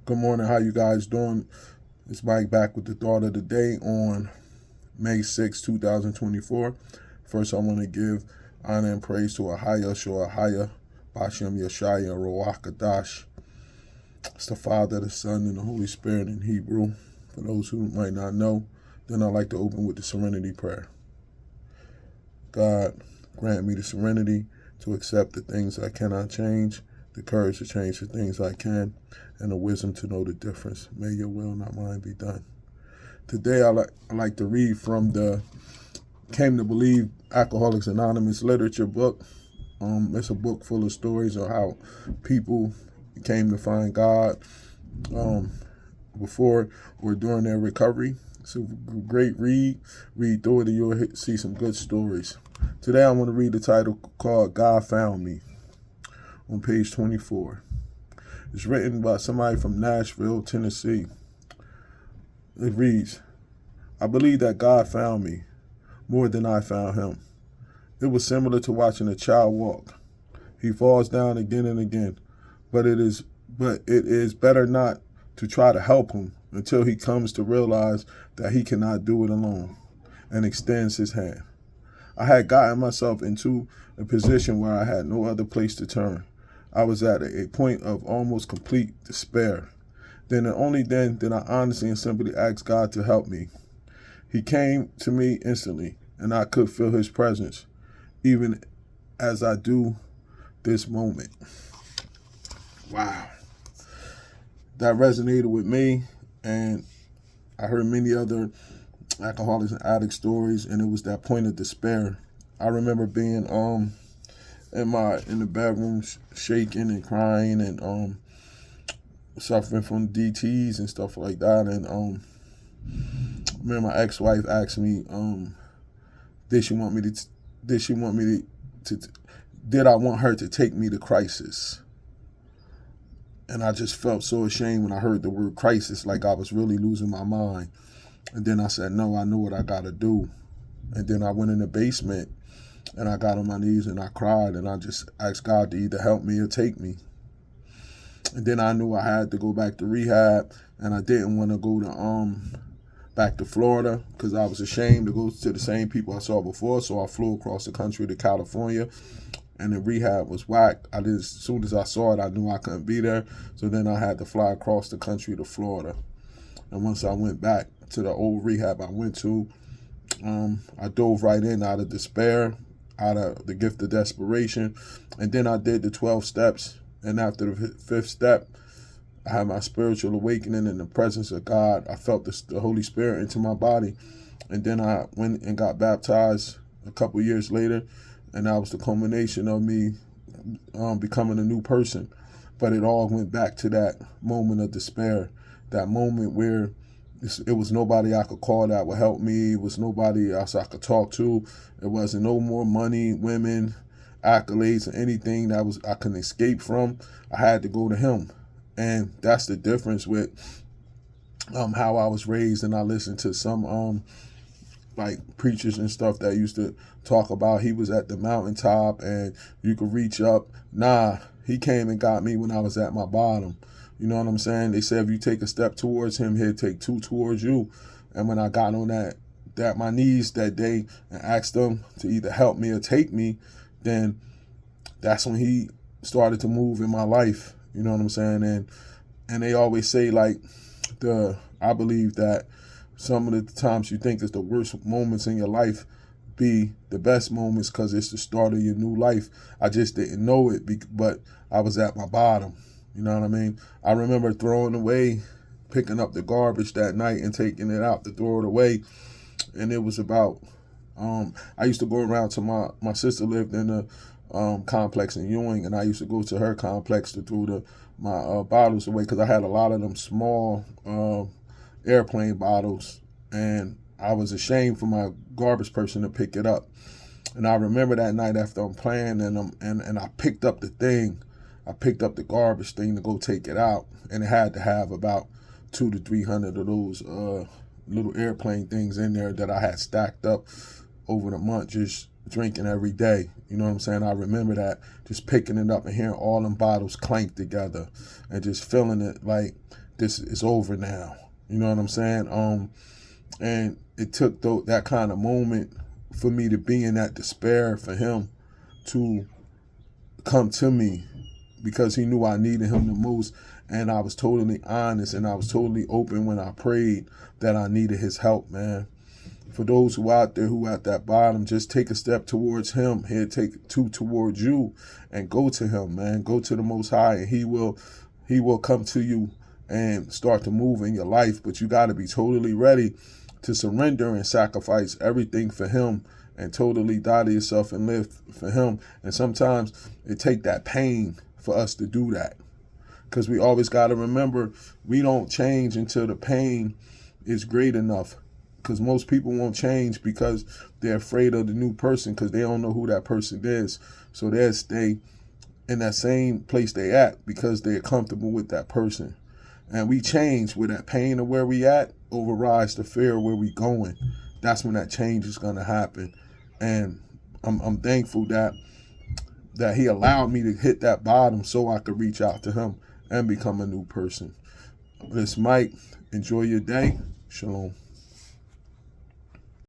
Good morning. How you guys doing? It's Mike back with the thought of the day on May 6, 2024. First, I want to give honor and praise to Ahaya Shoahaya Bashem Yeshaya Ruach Kadash. It's the Father, the Son, and the Holy Spirit in Hebrew. For those who might not know, then I'd like to open with the serenity prayer. God, grant me the serenity to accept the things I cannot change, the courage to change the things I can, and the wisdom to know the difference. May your will, not mine, be done. Today, I like to read from the Came to Believe Alcoholics Anonymous literature book. It's a book full of stories of how people came to find God before or during their recovery. It's a great read. Read through it and you'll see some good stories. Today I want to read the title called God Found Me on page 24. It's written by somebody from Nashville, Tennessee. It reads, I believe that God found me more than I found him. It was similar to watching a child walk. He falls down again and again, but it is better not to try to help him until he comes to realize that he cannot do it alone and extends his hand. I had gotten myself into a position where I had no other place to turn. I was at a point of almost complete despair. Then and only then did I honestly and simply ask God to help me. He came to me instantly, and I could feel his presence, even as I do this moment. Wow. That resonated with me, and I heard many other alcoholics and addict stories, and it was that point of despair. I remember being in the bedroom shaking and crying and suffering from DTs and stuff like that. And my ex-wife asked me, did I want her to take me to crisis? And I just felt so ashamed when I heard the word crisis, like I was really losing my mind. And then I said, no, I know what I gotta do. And then I went in the basement and I got on my knees and I cried and I just asked God to either help me or take me. And then I knew I had to go back to rehab, and I didn't want to go to back to Florida because I was ashamed to go to the same people I saw before. So I flew across the country to California, and the rehab was whack. As soon as I saw it, I knew I couldn't be there. So then I had to fly across the country to Florida. And once I went back to the old rehab I went to, I dove right in out of despair, out of the gift of desperation. And then I did the 12 steps. And after the 5th step, I had my spiritual awakening in the presence of God. I felt the Holy Spirit into my body. And then I went and got baptized a couple years later. And that was the culmination of me becoming a new person. But it all went back to that moment of despair, that moment where it was nobody I could call that would help me. It was nobody else I could talk to. It wasn't no more money, women, accolades, or anything that I couldn't escape from. I had to go to him. And that's the difference with how I was raised. And I listened to some like preachers and stuff that used to talk about he was at the mountaintop and you could reach up. Nah, he came and got me when I was at my bottom. You know what I'm saying? They said if you take a step towards him, he'll take 2 towards you. And when I got on my knees that day and asked them to either help me or take me, then that's when he started to move in my life. You know what I'm saying? And they always say like I believe that some of the times you think is the worst moments in your life be the best moments because it's the start of your new life. I just didn't know it, but I was at my bottom. You know what I mean? I remember picking up the garbage that night and taking it out to throw it away. And it was about, I used to go around to my sister lived in a complex in Ewing, and I used to go to her complex to throw my bottles away because I had a lot of them small airplane bottles, and I was ashamed for my garbage person to pick it up. And I remember that night after I'm playing, and I picked up the thing. I picked up the garbage thing to go take it out, and it had to have about 200 to 300 of those little airplane things in there that I had stacked up over the month, just drinking every day. You know what I'm saying? I remember that, just picking it up and hearing all them bottles clank together and just feeling it like this is over now. You know what I'm saying? And it took that kind of moment for me to be in that despair for him to come to me, because he knew I needed him the most. And I was totally honest and I was totally open when I prayed that I needed his help, man. For those who out there who at that bottom, just take a step towards him. He'll take two towards you, and go to him, man. Go to the Most High, and he will come to you and start to move in your life. But you got to be totally ready to surrender and sacrifice everything for him, and totally die to yourself and live for him. And sometimes it take that pain for us to do that, because we always got to remember, we don't change until the pain is great enough. Because most people won't change because they're afraid of the new person, because they don't know who that person is. So they'll stay in that same place they at because they're comfortable with that person. And we change where that pain of where we at overrides the fear of where we going. That's when that change is going to happen. And I'm thankful that he allowed me to hit that bottom so I could reach out to him and become a new person. This Mike. Enjoy your day. Shalom.